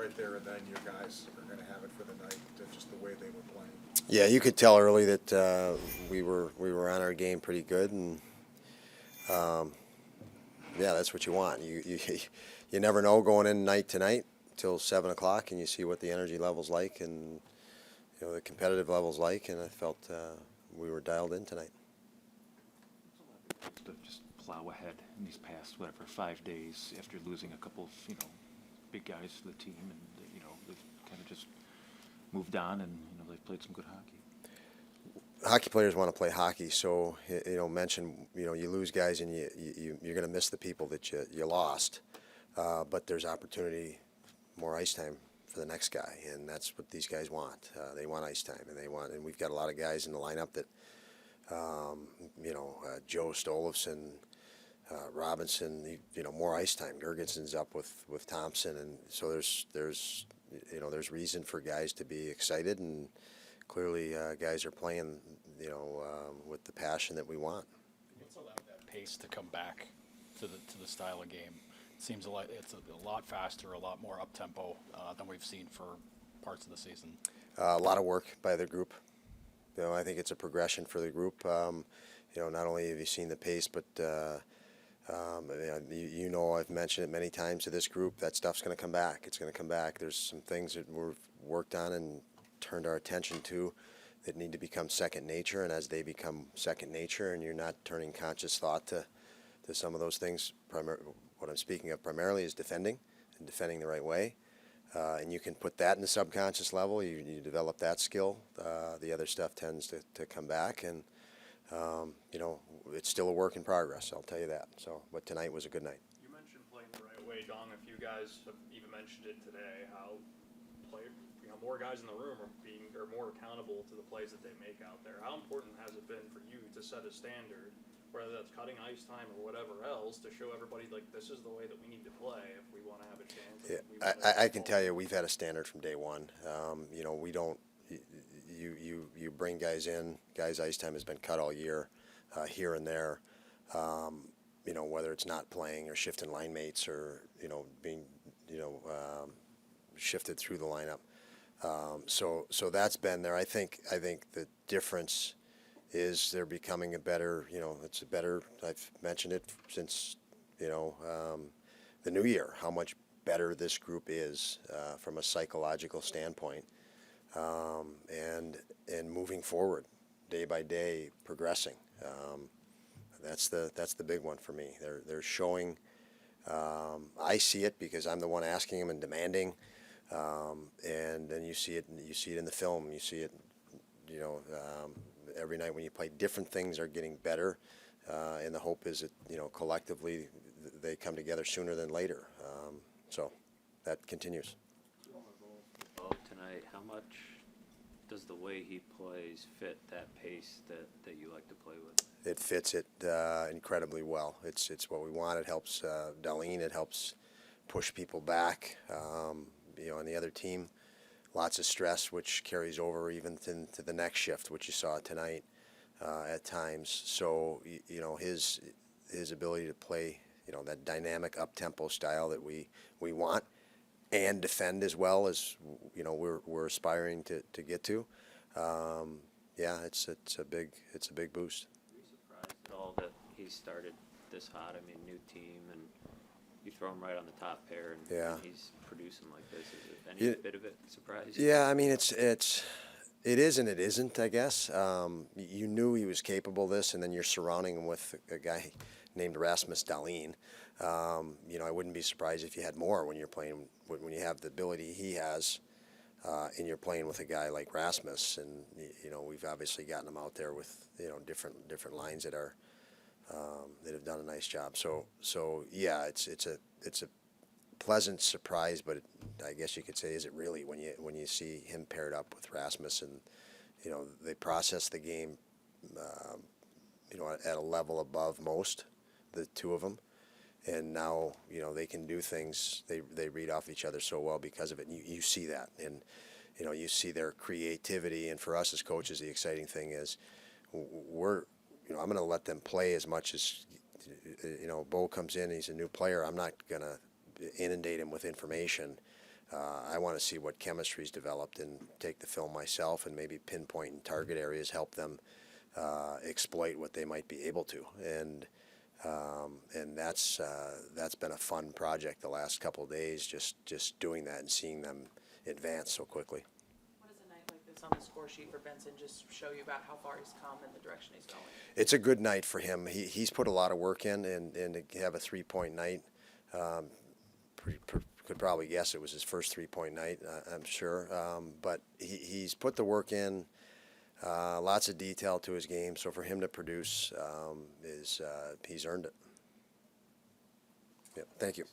right there and then you guys are going to have it for the night, just the way they were playing. Yeah, you could tell early that we were on our game pretty good, and yeah, that's what you want. You never know going in night to night till 7 o'clock, and you see what the energy level's like, and the competitive level's like, and I felt we were dialed in tonight. To just plow ahead in these past 5 days after losing a couple of big guys to the team, and they've kind of just moved on, and they've played some good hockey. Hockey players want to play hockey, so you lose guys, and you're going to miss the people that you lost, but there's opportunity, more ice time for the next guy, and that's what these guys want. They want ice time, and we've got a lot of guys in the lineup that Joe Stolofsson, Robinson, more ice time. Gergensen's up with Thompson, and so there's reason for guys to be excited, and clearly guys are playing with the passion that we want. What's allowed that pace to come back to the style of game? It seems it's a lot faster, a lot more up tempo than we've seen for parts of the season. A lot of work by the group. I think it's a progression for the group. Not only have you seen the pace, but I've mentioned it many times to this group. That stuff's going to come back. It's going to come back. There's some things that we've worked on and turned our attention to that need to become second nature. And as they become second nature, and you're not turning conscious thought to some of those things, what I'm speaking of primarily is defending, and defending the right way. And you can put that in the subconscious level. You develop that skill. The other stuff tends to come back, and it's still a work in progress. I'll tell you that. But tonight was a good night. You mentioned playing the right way, Dong. A few guys have even mentioned it today. How more guys in the room are more accountable to the plays that they make out there. How important has it been for you to set a standard, whether that's cutting ice time or whatever else, to show everybody this is the way that we need to play if we want to have a chance? Yeah, I can tell you we've had a standard from day one. We don't. You bring guys in. Guys' ice time has been cut all year, here and there. Whether it's not playing or shifting line mates or being shifted through the lineup. So that's been there. I think the difference is they're becoming a better. It's a better. I've mentioned it since the new year, how much better this group is from a psychological standpoint, and moving forward day by day, progressing. That's the big one for me. They're showing. I see it because I'm the one asking them and demanding, and then you see it in the film. You see it, every night when you play. Different things are getting better, and the hope is that collectively they come together sooner than later. So that continues. Tonight, how much does the way he plays fit that pace that you like to play with? It fits it incredibly well. It's what we want. It helps Dahlin. It helps push people back. On the other team, lots of stress, which carries over even to the next shift, which you saw tonight at times. So his ability to play that dynamic up-tempo style that we want, and defend as well as we're aspiring to get to. It's a big boost. Are you surprised at all that he started this hot? I mean, new team, and you throw him right on the top pair, and he's producing like this. Is any bit of it surprising? Yeah, I mean it is and it isn't. I guess you knew he was capable of this, and then you're surrounding him with a guy named Rasmus Dahlin. I wouldn't be surprised if you had more when you're playing, when you have the ability he has, and you're playing with a guy like Rasmus. And we've obviously gotten him out there with different lines that have done a nice job. So yeah, it's a pleasant surprise, but I guess you could say, is it really, when you see him paired up with Rasmus, and they process the game at a level above most, the two of them. And now, they can do things, they read off each other so well because of it. And you see that. And, you see their creativity. And for us as coaches, the exciting thing is I'm going to let them play as much as, Bo comes in, he's a new player. I'm not going to inundate him with information. I want to see what chemistry's developed and take the film myself and maybe pinpoint and target areas, help them exploit what they might be able to. And that's been a fun project the last couple of days, just doing that and seeing them advance so quickly. What does a night like this on the score sheet for Benson just show you about how far he's come and the direction he's going? It's a good night for him. He's put a lot of work in, and to have a 3-point night, could probably guess it was his first 3-point night, I'm sure. But he's put the work in, lots of detail to his game. So for him to produce, he's earned it. Yeah, thank you.